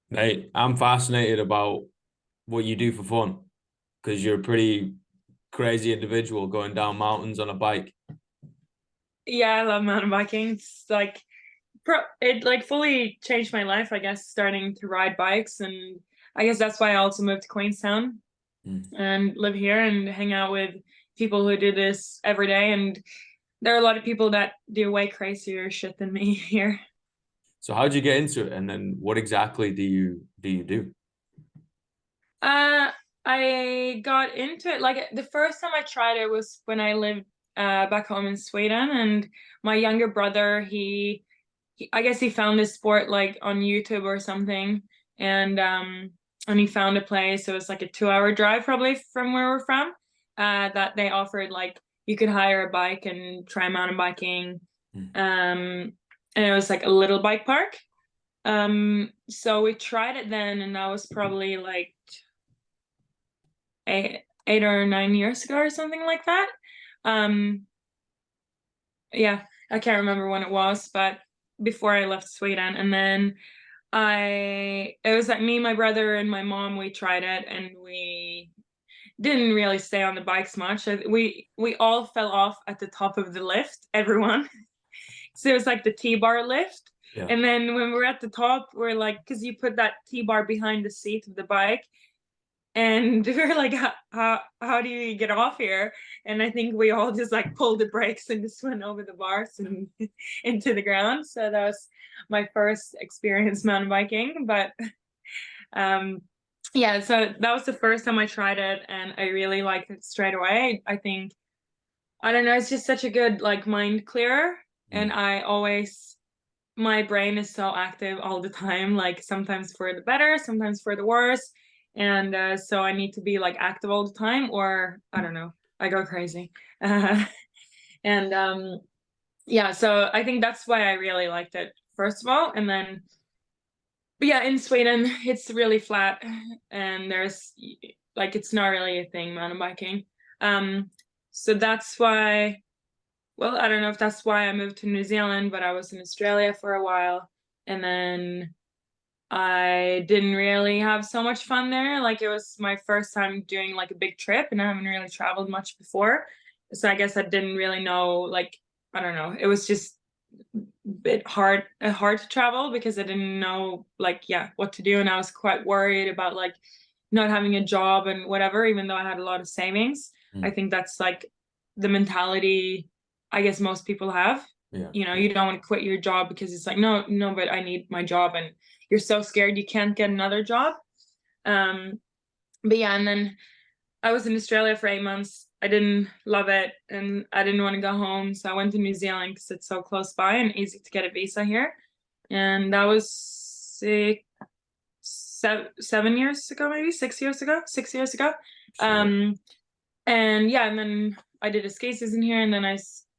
Mate, I'm fascinated about what you do for fun because you're a pretty crazy individual going down mountains on a bike. Yeah, I love mountain biking. It's like it like fully changed my life, I guess, starting to ride bikes. And I guess that's why I also moved to Queenstown Mm. and live here and hang out with people who do this every day. And there are a lot of people that do way crazier shit than me here. So how'd you get into it? And then what exactly do you do? Uh, I got into it like the first time I tried it was when I lived back home in Sweden, and my younger brother, I guess he found this sport like on YouTube or something, and um and he found a place. It was like a 2 hour drive probably from where we're from, that they offered like you could hire a bike and try mountain biking. Mm. And it was like a little bike park. So we tried it then, and that was probably like 8 or 9 years ago or something like that. Um, yeah, I can't remember when it was, but before I left Sweden. And then it was like me, my brother, and my mom, we tried it, and we didn't really stay on the bikes much. We all fell off at the top of the lift, everyone. So it was like the T-bar lift. Yeah. And then when we're at the top, we're like, because you put that T-bar behind the seat of the bike, and we were like, how do you get off here? And I think we all just like pulled the brakes and just went over the bars and into the ground. So that was my first experience mountain biking. But um yeah, so that was the first time I tried it, and I really liked it straight away. I think, I don't know, it's just such a good like mind clearer. And Mm. I always, my brain is so active all the time, like sometimes for the better, sometimes for the worse. And so I need to be like active all the time, or I don't know, I go crazy. Uh, and Yeah, so I think that's why I really liked it, first of all. And then, but yeah, in Sweden, it's really flat, and there's like, it's not really a thing, mountain biking. Um, so that's why, well, I don't know if that's why I moved to New Zealand, but I was in Australia for a while. And then I didn't really have so much fun there. Like, it was my first time doing like a big trip, and I haven't really traveled much before. So I guess I didn't really know, like, I don't know. It was just a bit hard to travel because I didn't know, like, yeah, what to do. And I was quite worried about like not having a job and whatever, even though I had a lot of savings. I Mm. think that's like the mentality I guess most people have. Yeah. You know, Yeah. you don't want to quit your job because it's like, no, no, but I need my job, and you're so scared you can't get another job. Um, but yeah, and then I was in Australia for 8 months. I didn't love it, and I didn't want to go home, so I went to New Zealand because it's so close by and easy to get a visa here. And that was 7 years ago, maybe 6 years ago, 6 years ago. Sure. Um, and yeah, and then I did a ski season here, and then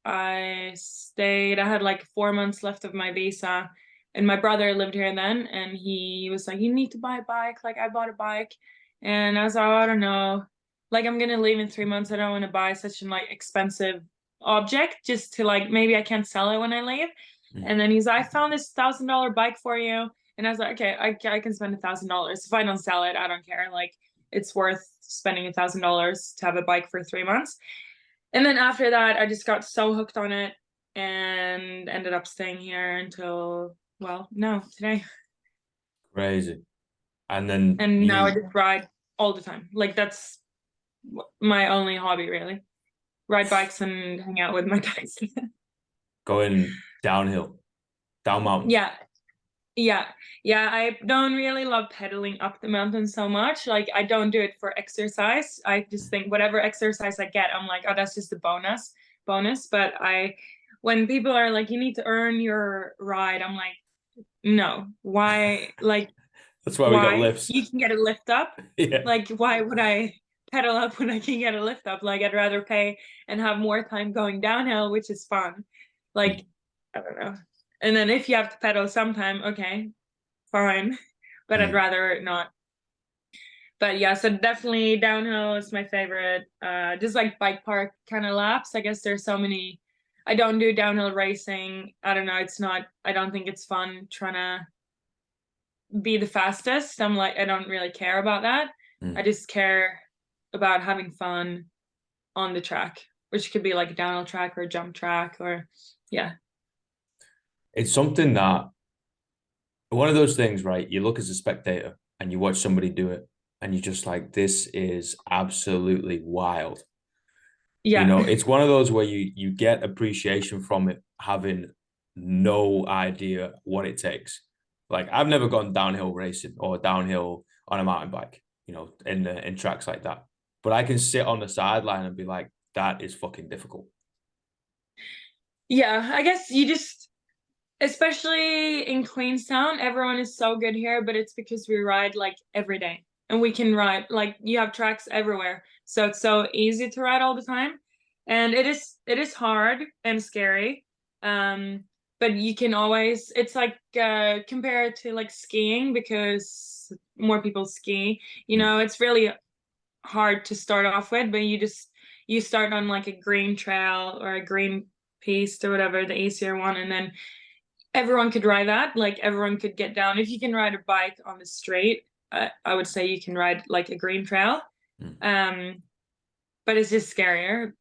I stayed. I had like 4 months left of my visa, and my brother lived here then, and he was like, "You need to buy a bike." Like, I bought a bike, and I was like, "Oh, I don't know. Like, I'm gonna leave in 3 months. I don't want to buy such an like expensive object just to like, maybe I can't sell it when I leave." Mm. And then he's like, "I found this $1,000 bike for you." And I was like, "Okay, I can spend $1,000. If I don't sell it, I don't care. Like, it's worth spending $1,000 to have a bike for 3 months." And then after that, I just got so hooked on it and ended up staying here until, well, no, today. Crazy. And then And now I you just ride all the time. Like, that's my only hobby, really. Ride bikes and hang out with my guys. going downhill, down mountains. Yeah, yeah, yeah. I don't really love pedaling up the mountain so much. Like, I don't do it for exercise. I just think whatever exercise I get, I'm like, oh, that's just a bonus. But when people are like, you need to earn your ride, I'm like, no. Why? Like, That's why we got why? lifts. You can get a lift up. Yeah. Like, why would I pedal up when I can get a lift up? Like, I'd rather pay and have more time going downhill, which is fun. Mm. Like, I don't know. And then if you have to pedal sometime, okay, fine. But I'd Mm. rather not. But yeah, so definitely downhill is my favorite. Just like bike park kind of laps. I guess there's so many. I don't do downhill racing. I don't know. It's not, I don't think it's fun trying to be the fastest. I'm like, I don't really care about that. I Mm. just care about having fun on the track, which could be like a downhill track or a jump track or yeah. It's something that one of those things, right? You look as a spectator and you watch somebody do it, and you're just like, this is absolutely wild. You Yeah. know, it's one of those where you get appreciation from it, having no idea what it takes. Like I've never gone downhill racing or downhill on a mountain bike, you know, in tracks like that. But I can sit on the sideline and be like, that is fucking difficult. Yeah, I guess you just, especially in Queenstown, everyone is so good here, but it's because we ride like every day and we can ride like you have tracks everywhere. So it's so easy to ride all the time. And it is hard and scary. Um, but you can always it's like compared to like skiing because more people ski, Mm. it's really hard to start off with, but you start on like a green trail or a green piste or whatever, the easier one, and then everyone could ride that. Like everyone could get down. If you can ride a bike on the straight, I would say you can ride like a green trail. Mm. Um, but it's just scarier.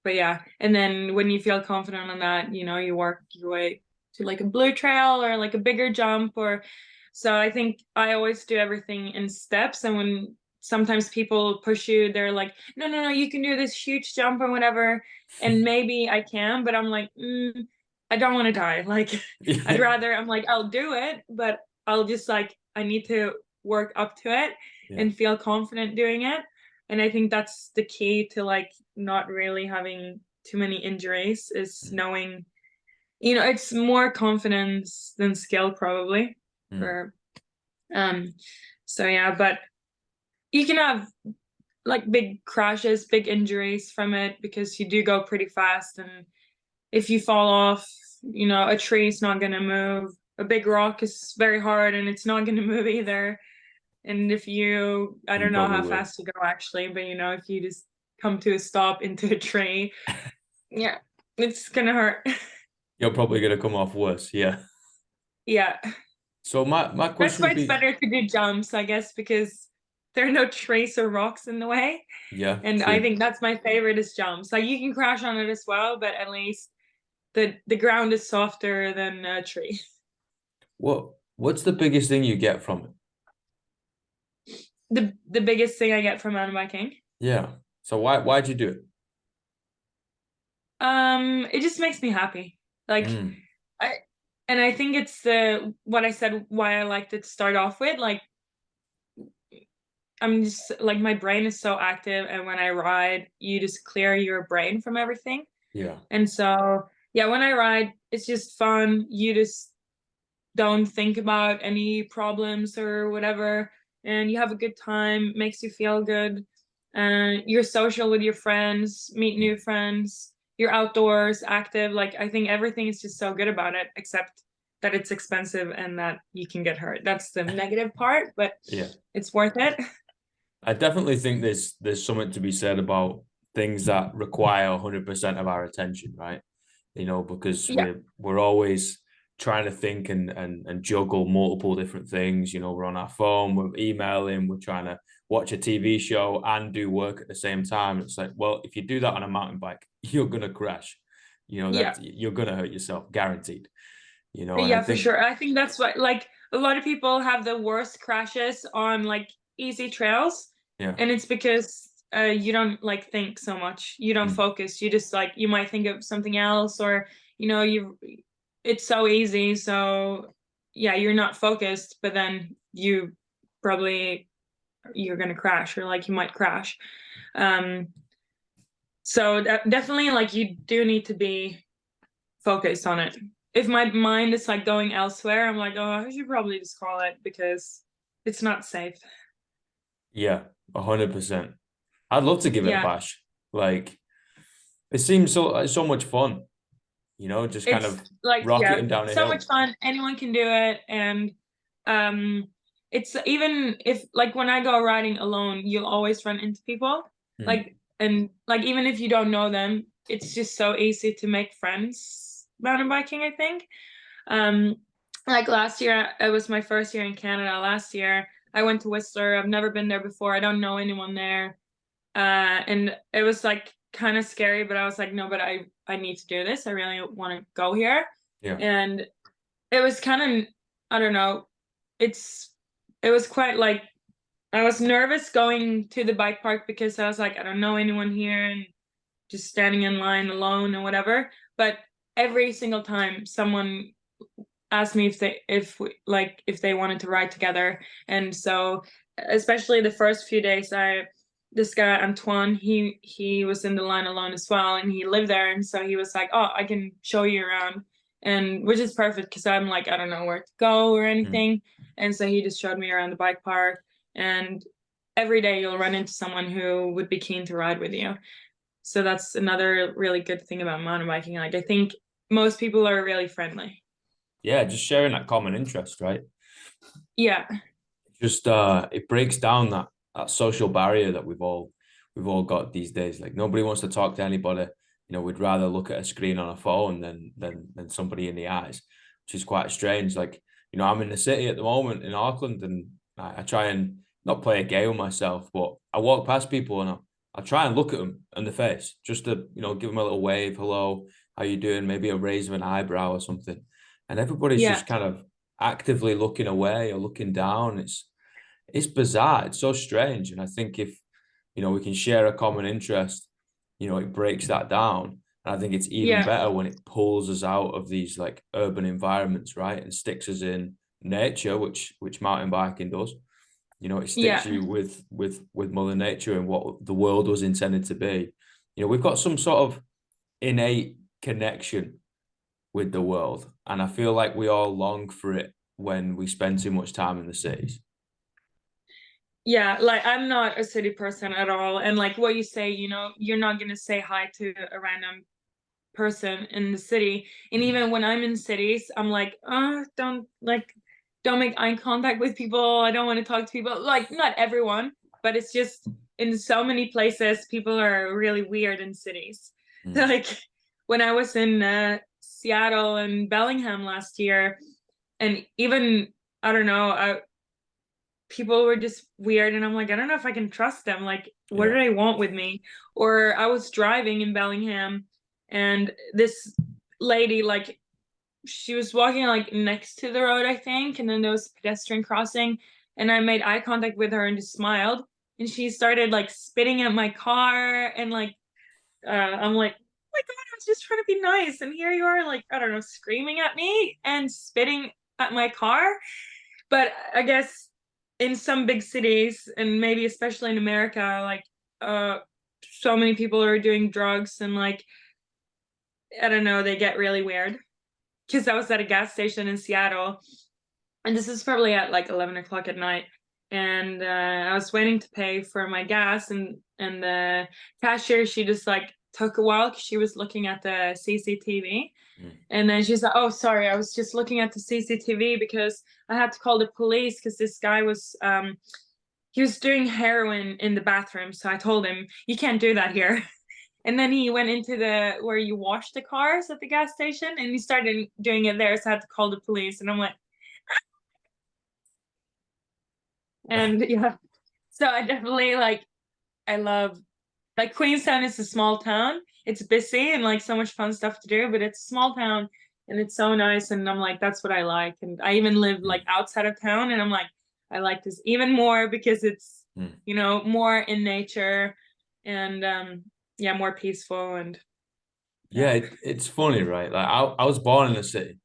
But yeah, and then when you feel confident on that, you work your way to like a blue trail or like a bigger jump or so I think I always do everything in steps. And when sometimes people push you, they're like, no, no, no, you can do this huge jump or whatever. And maybe I can, but I'm like, I don't want to die. Like, I'd Yeah. rather, I'm like, I'll do it, but I'll just like, I need to work up to it Yeah. and feel confident doing it. And I think that's the key to like not really having too many injuries is Mm. knowing, it's more confidence than skill probably. Mm. Or um so yeah, but you can have like big crashes, big injuries from it because you do go pretty fast and if you fall off, a tree's not gonna move. A big rock is very hard and it's not gonna move either. And if I You don't know probably how will. fast you go actually, but if you just come to a stop into a tree, yeah, it's gonna hurt. You're probably gonna come off worse. Yeah. Yeah. So my That's question why would it's be, better to do jumps, I guess, because there are no trees or rocks in the way. yeah, And I true. think that's my favorite is jumps. Like you can crash on it as well, but at least the ground is softer than a tree. What's the biggest thing you get from it? The biggest thing I get from mountain biking. Yeah. So why'd you do it? It just makes me happy. Like Mm. I and I think it's the what I said why I liked it to start off with. Like I'm just like my brain is so active and when I ride, you just clear your brain from everything. Yeah. And so yeah, when I ride, it's just fun. You just don't think about any problems or whatever, and you have a good time, makes you feel good. And you're social with your friends, meet Mm. new friends, you're outdoors, active. Like I think everything is just so good about it, except that it's expensive and that you can get hurt. That's the negative part, but Yeah. it's worth it. I definitely think there's something to be said about things that require 100% of our attention, right? You know, because Yeah, we're always trying to think and juggle multiple different things. You know, we're on our phone, we're emailing, we're trying to watch a TV show and do work at the same time. It's like, well, if you do that on a mountain bike, you're gonna crash. You know, yeah. that you're gonna hurt yourself, guaranteed. You know, and I Yeah, for think, sure. I think that's what like a lot of people have the worst crashes on like easy trails, yeah. and it's because you don't like think so much. You don't Mm. focus. You just like you might think of something else or you it's so easy. So yeah, you're not focused, but then you're gonna crash or like you might crash. Um so definitely like you do need to be focused on it. If my mind is like going elsewhere, I'm like, oh, I should probably just call it because it's not safe. Yeah, 100%. I'd love to give it a Yeah, bash. Like, it seems so much fun, you know, just kind it's of like yeah, rocketing down a so much hill. fun. Anyone can do it, and um, it's even if like when I go riding alone, you'll always run into people. Mm. Like and like even if you don't know them, it's just so easy to make friends mountain biking. I think. Um, Like last year, it was my first year in Canada. Last year, I went to Whistler. I've never been there before. I don't know anyone there. And it was like kind of scary, but I was like, no, but I need to do this. I really want to go here. Yeah. And it was kind of, I don't know, it's it was quite like I was nervous going to the bike park because I was like, I don't know anyone here and just standing in line alone and whatever. But every single time someone asked me if they wanted to ride together. And so especially the first few days, I this guy Antoine, he was in the line alone as well, and he lived there, and so he was like, oh, I can show you around, and which is perfect because I'm like, I don't know where to go or Mm. anything. And so he just showed me around the bike park, and every day you'll run into someone who would be keen to ride with you. So that's another really good thing about mountain biking. Like I think most people are really friendly. Yeah, just sharing that common interest, right? Yeah. Just it breaks down that social barrier that we've all got these days. Like nobody wants to talk to anybody. You know, we'd rather look at a screen on a phone than somebody in the eyes, which is quite strange. Like, you know, I'm in the city at the moment in Auckland, and I try and not play a game with myself, but I walk past people and I try and look at them in the face just to, you know, give them a little wave, hello, how you doing? Maybe a raise of an eyebrow or something. And everybody's Yeah. just kind of actively looking away or looking down. It's bizarre. It's so strange. And I think if, you know, we can share a common interest, you know, it breaks that down. And I think it's even Yeah. better when it pulls us out of these like urban environments, right? And sticks us in nature, which mountain biking does. You know, it sticks Yeah. you with Mother Nature and what the world was intended to be. You know, we've got some sort of innate connection with the world. And I feel like we all long for it when we spend too much time in the cities. Yeah, like I'm not a city person at all. And like what you say, you're not gonna say hi to a random person in the city. And Mm. even when I'm in cities, I'm like, don't make eye contact with people. I don't want to talk to people. Like not everyone, but it's just in so many places, people are really weird in cities. Mm. Like when I was in Seattle and Bellingham last year, and even I don't know, people were just weird, and I'm like, I don't know if I can trust them. Like what do Yeah. they want with me? Or I was driving in Bellingham, and this lady, like, she was walking like next to the road, I think, and then there was a pedestrian crossing, and I made eye contact with her and just smiled, and she started like spitting at my car, and like I'm like, oh my god, I was just trying to be nice, and here you are, like, I don't know, screaming at me and spitting at my car. But I guess in some big cities, and maybe especially in America, like uh so many people are doing drugs, and like I don't know, they get really weird. Because I was at a gas station in Seattle, and this is probably at like 11 o'clock at night, and I was waiting to pay for my gas, and the cashier, she just like took a while because she was looking at the CCTV. Mm. And then she's like, oh, sorry, I was just looking at the CCTV because I had to call the police because this guy was he was doing heroin in the bathroom. So I told him, you can't do that here. And then he went into the where you wash the cars at the gas station, and he started doing it there. So I had to call the police. And I'm like, and yeah. So I definitely like I love like Queenstown is a small town. It's busy and like so much fun stuff to do, but it's a small town and it's so nice. And I'm like, that's what I like. And I even live Mm. like outside of town, and I'm like, I like this even more because it's, Mm. more in nature, and yeah, more peaceful, and Yeah, yeah. it's funny, right? Like I was born in a city.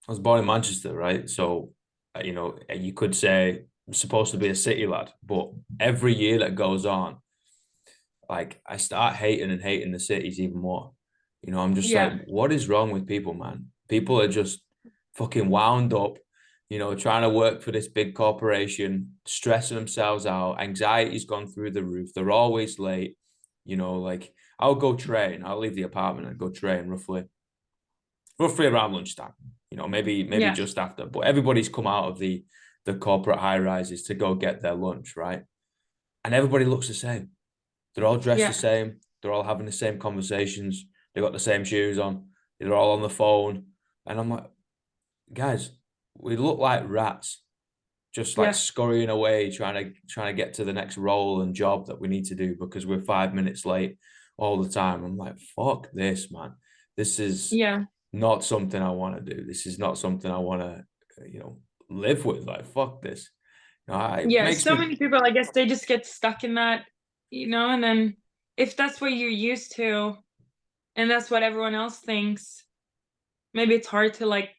I was born in Manchester, right? So, you know, you could say I'm supposed to be a city lad, but every year that goes on, like I start hating and hating the cities even more. You know, I'm just like, Yeah. what is wrong with people, man? People are just fucking wound up, you know, trying to work for this big corporation, stressing themselves out. Anxiety's gone through the roof. They're always late. You know, like I'll go train. I'll leave the apartment and go train roughly around lunchtime. You know, maybe Yeah. just after. But everybody's come out of the corporate high rises to go get their lunch, right? And everybody looks the same. They're all dressed the Yeah. same. They're all having the same conversations. They got the same shoes on. They're all on the phone. And I'm like, guys, we look like rats, just like Yeah. scurrying away, trying to get to the next role and job that we need to do because we're 5 minutes late all the time. I'm like, fuck this, man. This is Yeah. not something I want to do. This is not something I want to, live with. Like, fuck this. It Yeah. makes So me. many people, I guess they just get stuck in that, and then if that's what you're used to and that's what everyone else thinks, maybe it's hard to like,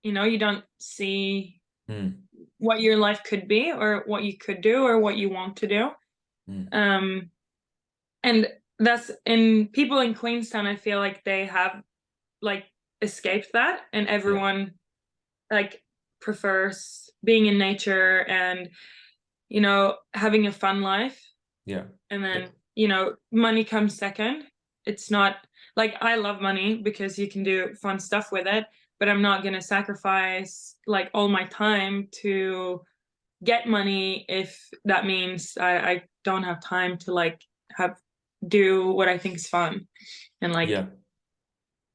you don't see Mm, what your life could be or what you could do or what you want to do. mm, Um, and that's in people in Queenstown, I feel like they have like escaped that, and yeah, everyone like prefers being in nature and having a fun life, yeah, and then it- money comes second. It's not like I love money because you can do fun stuff with it, but I'm not going to sacrifice like all my time to get money if that means I don't have time to like have do what I think is fun, and like yeah.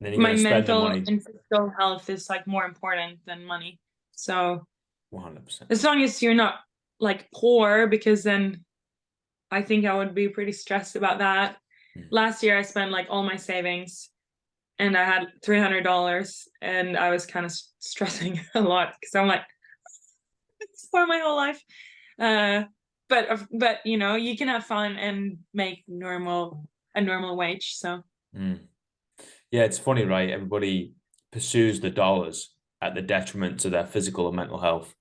And then you're my gonna spend the mental money and physical health is like more important than money. So 100%. as long as you're not like poor, because then I think I would be pretty stressed about that. Mm. Last year I spent like all my savings and I had $300, and I was kind of stressing a lot because I'm like, it's for my whole life. Uh, but you can have fun and make a normal wage. So Mm. Yeah, it's funny, right? Everybody pursues the dollars at the detriment to their physical and mental health,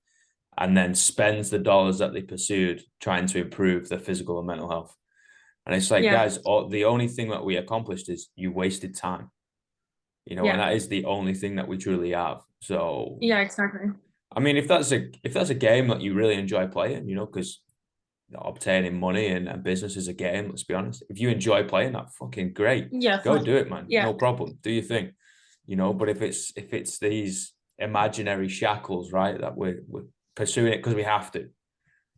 and then spends the dollars that they pursued trying to improve their physical and mental health. And it's like, yeah, guys, the only thing that we accomplished is you wasted time, and yeah, that is the only thing that we truly have. So, yeah, exactly. I mean, if that's a game that you really enjoy playing, because obtaining money and business is a game, let's be honest. If you enjoy playing that, fucking great. Yeah, Go fun. do it, man. Yeah, No problem. Do your thing. But if it's these imaginary shackles, right, that we're pursuing it because we have to.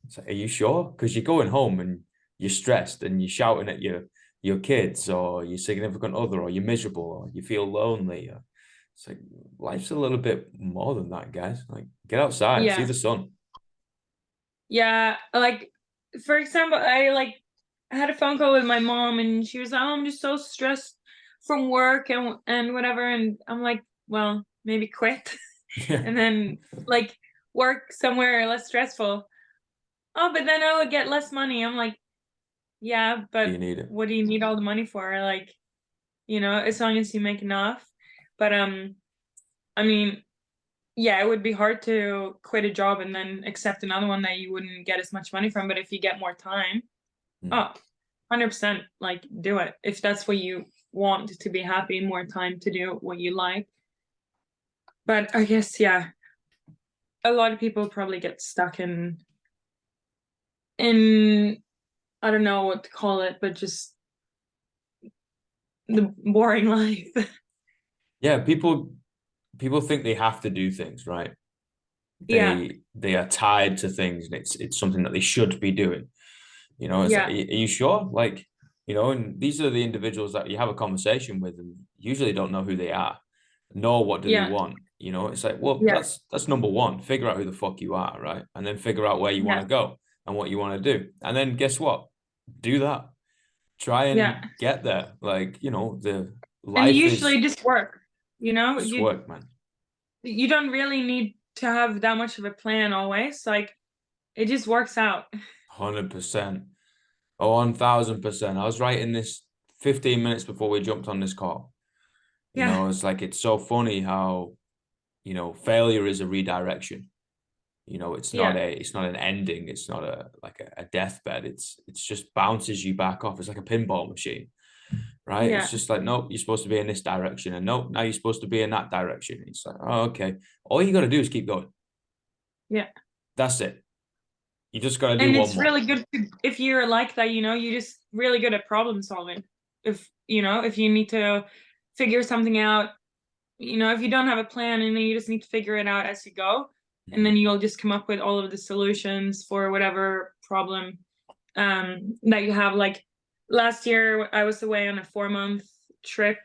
It's like, are you sure? Because you're going home and you're stressed and you're shouting at your kids or your significant other, or you're miserable, or you feel lonely. It's like life's a little bit more than that, guys. Like, get outside, see yeah, the sun. yeah. Like, for example, I had a phone call with my mom, and she was like, "Oh, I'm just so stressed from work and whatever," and I'm like, "Well, maybe quit, Yeah. and then like work somewhere less stressful." Oh, but then I would get less money. I'm like, "Yeah, Do but you need it? what do you need all the money for? Like, as long as you make enough." But I mean, yeah, it would be hard to quit a job and then accept another one that you wouldn't get as much money from. But if you get more time, Mm. oh, 100%, like do it. If that's what you want to be happy, more time to do what you like. But I guess, yeah, a lot of people probably get stuck in I don't know what to call it, but just the boring life. Yeah, people think they have to do things, right? Yeah, They are tied to things, and it's something that they should be doing. It's like, are yeah, you sure? Like, and these are the individuals that you have a conversation with, and usually don't know who they are, nor what do they yeah, want. It's like, well, yeah, that's number one. Figure out who the fuck you are, right? And then figure out where you want yeah, to go and what you want to do, and then guess what? Do that. Try yeah. and get there. Like, the And life is usually just work, just you work, man. you don't really need to have that much of a plan always. Like it just works out. 100%. Oh, 1000%. I was writing this 15 minutes before we jumped on this call. Yeah, It's like it's so funny how, failure is a redirection. yeah, it's not an ending. It's not a deathbed. It's just bounces you back off. It's like a pinball machine, right? It's yeah, just like, nope, you're supposed to be in this direction, and nope, now you're supposed to be in that direction. It's like, oh, okay. All you got to do is keep going. yeah. That's it. You just got to do And one it's more. really good if you're like that, you're just really good at problem solving. If you need to figure something out, if you don't have a plan and then you just need to figure it out as you go, and then Mhm. you'll just come up with all of the solutions for whatever problem that you have. Like last year I was away on a 4-month trip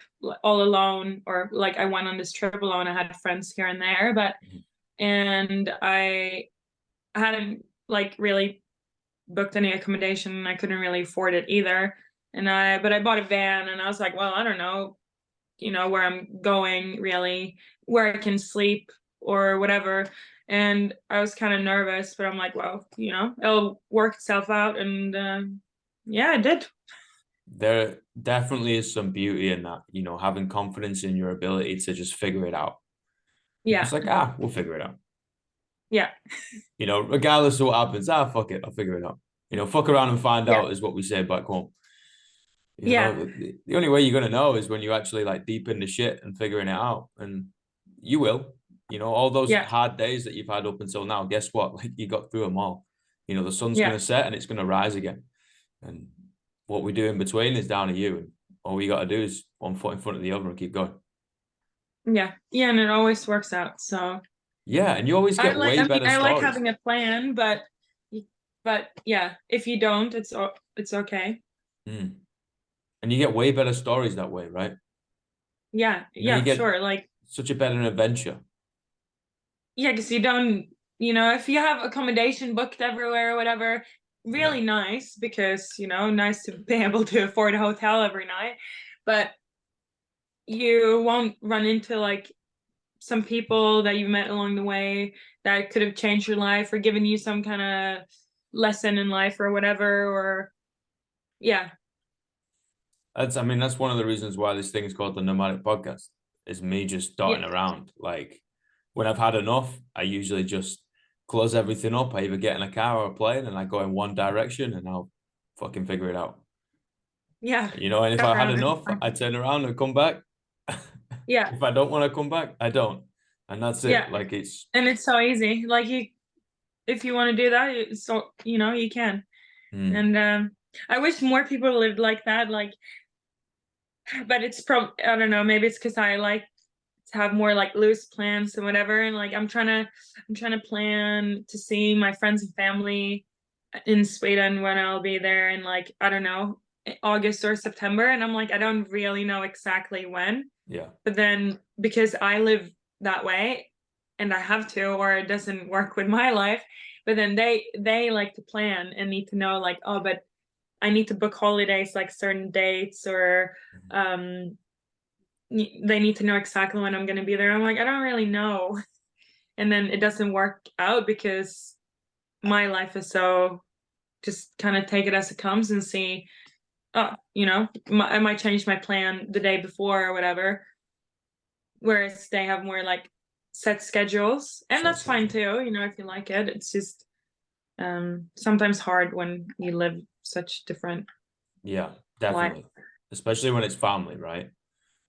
all alone, or like I went on this trip alone. I had friends here and there, but and I hadn't like really booked any accommodation, and I couldn't really afford it either. But I bought a van, and I was like, well, I don't know, where I'm going really, where I can sleep or whatever. And I was kind of nervous, but I'm like, well, it'll work itself out. And yeah, it did. There definitely is some beauty in that, having confidence in your ability to just figure it out. It's Yeah. like, we'll figure it out. Yeah. Regardless of what happens, fuck it, I'll figure it out. Fuck around and find Yeah. out is what we say back home. Yeah. The only way you're gonna know is when you actually like deep in the shit and figuring it out, and you will. All those Yeah. hard days that you've had up until now. Guess what? Like you got through them all. The sun's Yeah. gonna set and it's gonna rise again, and what we do in between is down to you. And all you got to do is one foot in front of the other and keep going. Yeah. Yeah. And it always works out. So Yeah, and you always get way I mean, better I like stories. having a plan, but yeah, if you don't, it's okay. Mm. And you get way better stories that way, right? Yeah. You Yeah, get sure. Like, such a better adventure. yeah, because you don't, if you have accommodation booked everywhere or whatever, Yeah, really nice because, nice to be able to afford a hotel every night. But you won't run into like some people that you met along the way that could have changed your life or given you some kind of lesson in life or whatever. Or, yeah, that's one of the reasons why this thing is called the Nomadic Podcast. Is me just yeah, dotting around. Like when I've had enough, I usually just close everything up. I either get in a car or a plane and I go in one direction and I'll fucking figure it out. yeah, And if fuck I had around and enough, find I it. turn around and come back. Yeah, If I don't want to come back, I don't. And that's it. yeah. Like it's And it's so easy. Like, if you want to do that, so, you can. mm, And I wish more people lived like that. Like, but it's probably, I don't know, maybe it's because I like to have more like loose plans and whatever. And like I'm trying to plan to see my friends and family in Sweden when I'll be there in, like, I don't know, August or September. And I'm like, I don't really know exactly when. yeah. But then because I live that way and I have to, or it doesn't work with my life, but then they like to plan and need to know like, oh, but I need to book holidays like certain dates, or um they need to know exactly when I'm going to be there. I'm like, I don't really know. And then it doesn't work out because my life is so, just kind of take it as it comes and see, oh, I might change my plan the day before or whatever. Whereas they have more like set schedules, and Set that's fine schedule. too, if you like it. It's just sometimes hard when you live such different Yeah, life. definitely. Especially when it's family, right?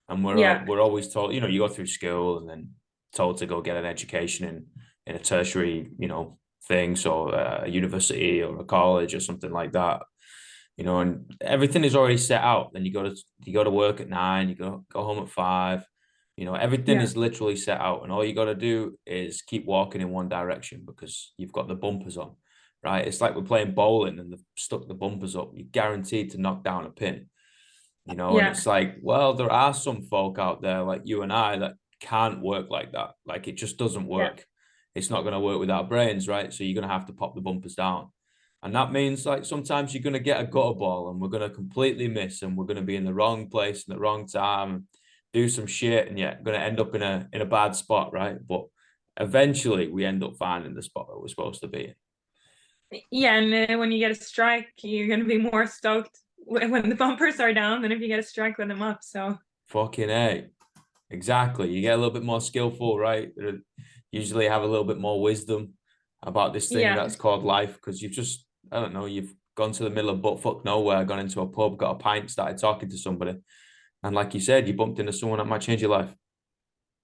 And Yeah. we're always told, you go through school and then told to go get an education in a tertiary, thing, so a university or a college or something like that. And everything is already set out. Then you go to work at 9, you go home at 5. Everything Yeah. is literally set out, and all you got to do is keep walking in one direction because you've got the bumpers on, right? It's like we're playing bowling and they've stuck the bumpers up. You're guaranteed to knock down a pin, and Yeah. it's like, well, there are some folk out there like you and I that can't work like that. Like it just doesn't Yeah. work. It's not going to work with our brains, right? So you're going to have to pop the bumpers down. And that means like sometimes you're going to get a gutter ball and we're going to completely miss and we're going to be in the wrong place in the wrong time, do some shit, and yeah, going to end up in a bad spot, right? But eventually we end up finding the spot that we're supposed to be in. Yeah, and when you get a strike, you're gonna be more stoked when the bumpers are down than if you get a strike with them up. So Fucking A. Exactly. You get a little bit more skillful, right? Usually have a little bit more wisdom about this thing yeah, that's called life because I don't know, you've gone to the middle of buttfuck nowhere, gone into a pub, got a pint, started talking to somebody. And like you said, you bumped into someone that might change your life.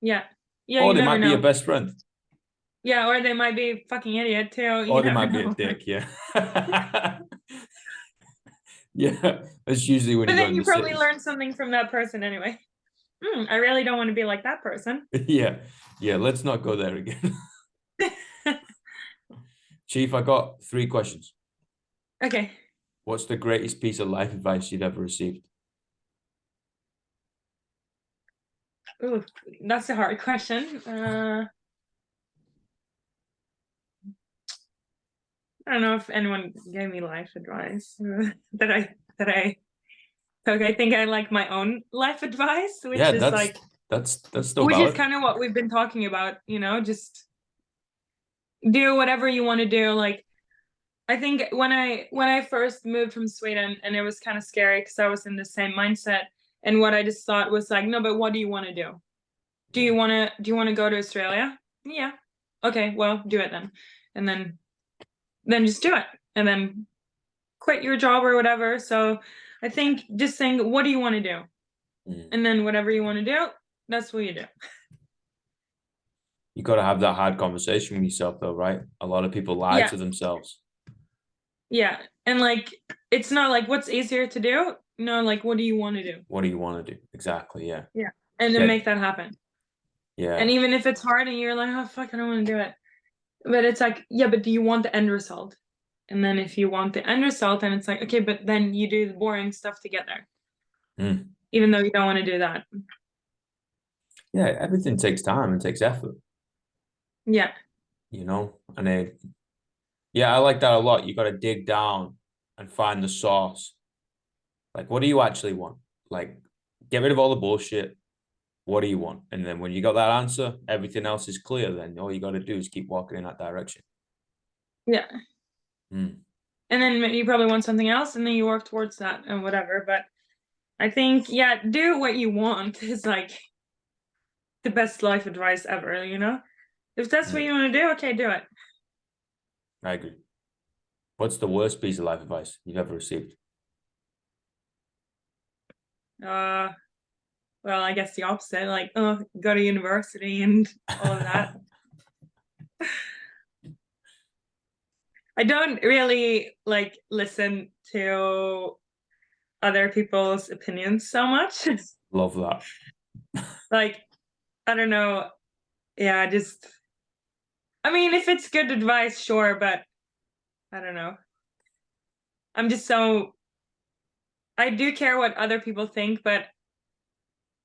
yeah, yeah. Or You they never might be your know. best friend. Yeah, or they might be a fucking idiot too. You Or they never might be a know. dick, yeah. Yeah. That's usually when But you go then in you the probably cities. learn something from that person anyway. I really don't want to be like that person. Yeah. Yeah. Let's not go there again. Chief, I got 3 questions. Okay. What's the greatest piece of life advice you've ever received? Ooh, that's a hard question. I don't know if anyone gave me life advice that I took. I think I like my own life advice, which Yeah, is like, that's still which is valid. kind of what we've been talking about, just do whatever you want to do. Like, I think when I first moved from Sweden, and it was kind of scary because I was in the same mindset, and what I just thought was like, no, but what do you want to do? Yeah. Do you want to go to Australia? Yeah. Okay, well, do it then. And then just do it. And then quit your job or whatever. So I think just saying, what do you want to do? Mm. And then whatever you want to do, that's what you do. You got to have that hard conversation with yourself, though, right? A lot of people lie Yeah. to themselves. Yeah. And like, it's not like what's easier to do. No, like, what do you want to do? What do you want to do? Exactly. Yeah. Yeah. And then Yeah. make that happen. And Yeah. even if it's hard and you're like, oh, fuck, I don't want to do it. But it's like, yeah, but do you want the end result? And then if you want the end result, then it's like, okay, but then you do the boring stuff to get there, Mm. even though you don't want to do that. Yeah. Everything takes time and takes effort, Yeah. And yeah, I like that a lot. You got to dig down and find the source. Like, what do you actually want? Like, get rid of all the bullshit. What do you want? And then when you got that answer, everything else is clear. Then all you got to do is keep walking in that direction. Yeah. Mm. And then you probably want something else and then you work towards that and whatever. But I think, yeah, do what you want is like the best life advice ever. If that's what Mm. you want to do, okay, do it. I agree. What's the worst piece of life advice you've ever received? Uh, well, I guess the opposite, like, oh, go to university and all of that. I don't really like listen to other people's opinions so much. Love that. Like, I don't know. Yeah, just, I mean, if it's good advice, sure, but I don't know. I'm just so, I do care what other people think, but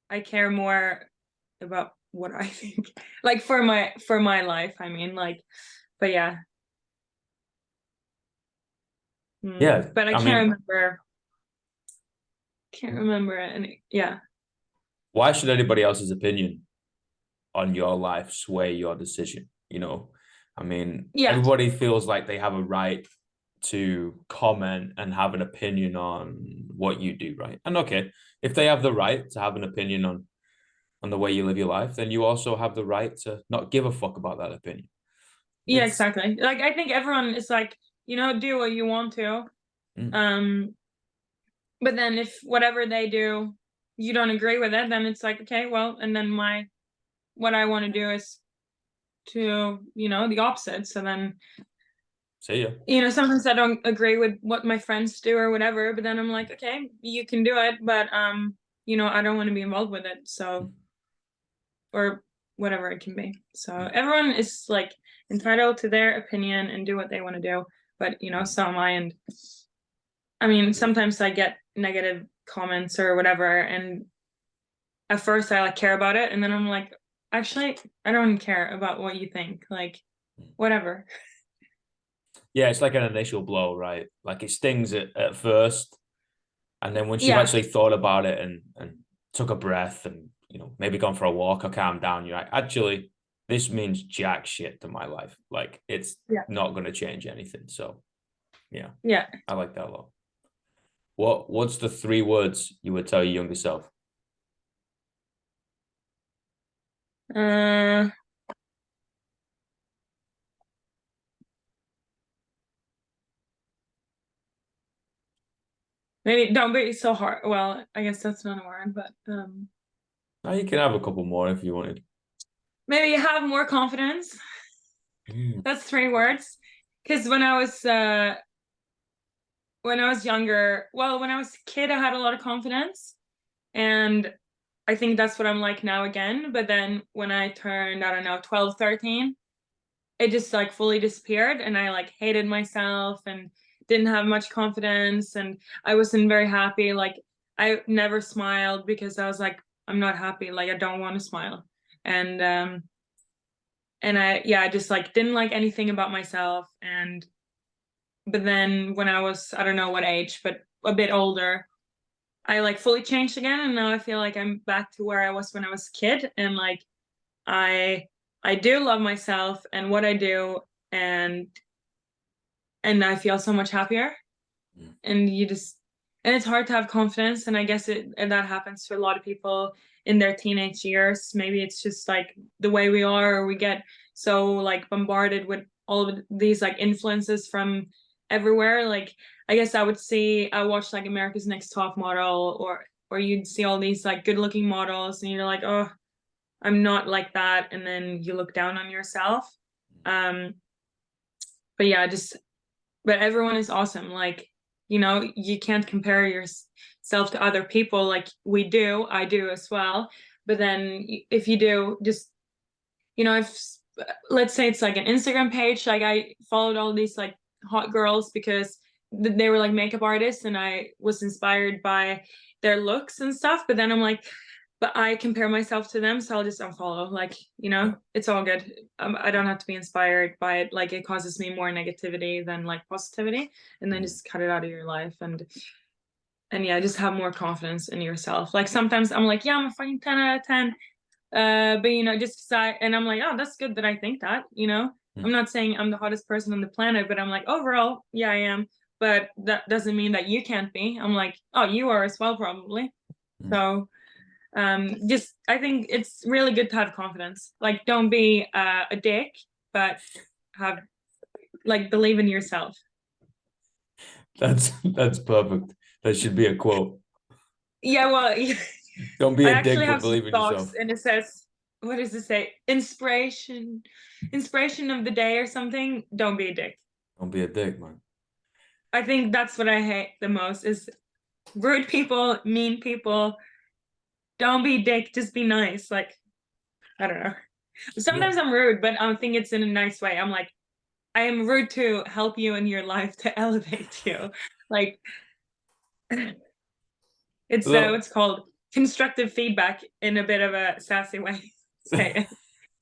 I care more about what I think. Like for my life, I mean, like, but yeah. Yeah, But I I can't mean, remember. Can't remember any. Yeah. why should anybody else's opinion on your life sway your decision? I mean, Yeah. everybody feels like they have a right to comment and have an opinion on what you do, right? And okay, if they have the right to have an opinion on the way you live your life, then you also have the right to not give a fuck about that opinion. Yeah, It's exactly. Like I think everyone is like, do what you want to. mm, Um, but then if whatever they do, you don't agree with it, then it's like, okay, well, and then what I want to do is to, the opposite. So then, see ya. sometimes I don't agree with what my friends do or whatever, but then I'm like, okay, you can do it, but I don't want to be involved with it. So, or whatever it can be. So everyone is like entitled to their opinion and do what they want to do, but so am I. And I mean, sometimes I get negative comments or whatever, and at first I like care about it, and then I'm like, actually, I don't care about what you think. Like, whatever. Yeah, it's like an initial blow, right? Like it stings at first, and then once you've Yeah, actually thought about it and took a breath and maybe gone for a walk or calmed down, you're like, actually, this means jack shit to my life. Like it's yeah, not going to change anything. So yeah, yeah. I like that a lot. What's the 3 words you would tell your younger self? Uh, maybe don't be so hard. Well, I guess that's not a word, but Now you can have a couple more if you wanted. maybe have more confidence. Mm. That's 3 words. Because when I was younger, well, when I was a kid, I had a lot of confidence, and I think that's what I'm like now again. But then when I turned, I don't know, 12, 13, it just like fully disappeared, and I like hated myself and didn't have much confidence, and I wasn't very happy. Like I never smiled because I was like, I'm not happy. Like I don't want to smile. And I just like didn't like anything about myself, and But then when I was, I don't know what age, but a bit older, I like fully changed again, and now I feel like I'm back to where I was when I was a kid, and like I I do love myself and what I do, and I feel so much happier. Mm. And you just, and it's hard to have confidence, and I guess it, and that happens to a lot of people in their teenage years. Maybe it's just like the way we are, or we get so like bombarded with all of these like influences from everywhere. Like I guess I watch like America's Next Top Model, or you'd see all these like good looking models, and you're like, oh, I'm not like that, and then you look down on yourself. um but yeah, just, but everyone is awesome. Like, you can't compare yourself to other people like we do. I do as well. But then if you do, just, if, let's say it's like an Instagram page, like I followed all these like hot girls because they were like makeup artists, and I was inspired by their looks and stuff. But then I'm like, but I compare myself to them, so I'll just unfollow. Like, it's all good. I don't have to be inspired by it. Like, it causes me more negativity than like positivity, and then Mm. just cut it out of your life. And yeah, just have more confidence in yourself. Like sometimes I'm like, yeah, I'm a fucking 10 out of 10. But just and I'm like, oh, that's good that I think that. Mm. I'm not saying I'm the hottest person on the planet, but I'm like, overall, yeah, I am. But that doesn't mean that you can't be. I'm like, oh, you are as well, probably. Mm. So just, I think it's really good to have confidence. Like, don't be a dick, but have, like, believe in yourself. That's perfect. That should be a quote. Yeah, well, Don't be I a actually dick, but have some believe in socks, yourself. and it says, what does it say? Inspiration of the day or something. Don't be a dick. Don't be a dick, man. I think that's what I hate the most is rude people, mean people. Don't be a dick, just be nice. Like, I don't know. Yeah. Sometimes I'm rude, but I think it's in a nice way. I'm like, I am rude to help you in your life, to elevate you. Like, it's Look, what's called constructive feedback in a bit of a sassy way. Say it.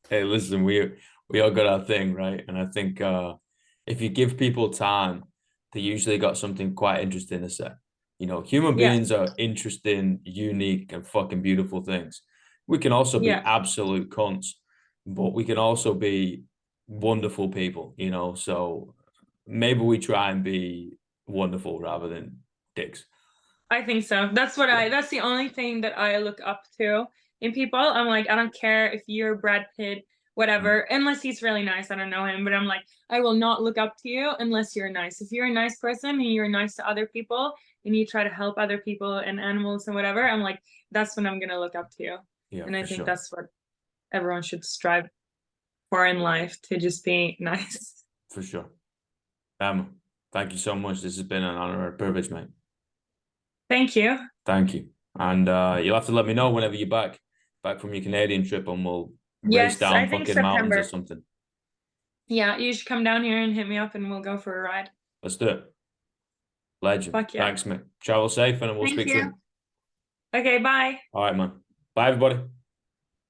hey, listen, we all got our thing, right? And I think if you give people time, they usually got something quite interesting to say. Human Yeah, beings are interesting, unique, and fucking beautiful things. We can also be yeah. absolute cunts, but we can also be wonderful people. So maybe we try and be wonderful rather than dicks. I think so. That's the only thing that I look up to in people. I'm like, I don't care if you're Brad Pitt, Mm. whatever, unless he's really nice. I don't know him, but I'm like, I will not look up to you unless you're nice. If you're a nice person and you're nice to other people and you try to help other people and animals and whatever, I'm like, that's when I'm gonna look up to you. Yeah, And I for think sure. that's what everyone should strive for in life, to just be nice. For sure. Thank you so much. This has been an honor and a privilege, mate. Thank you. Thank you. And you'll have to let me know whenever you're back from your Canadian trip, and we'll race Yes, I down think fucking mountains or September. something. Yeah, you should come down here and hit me up and we'll go for a ride. Let's do it. Legend. Fuck yeah. Thanks, mate. Travel safe, and we'll Thank speak you. soon. Okay, bye. All right, man. Bye, everybody.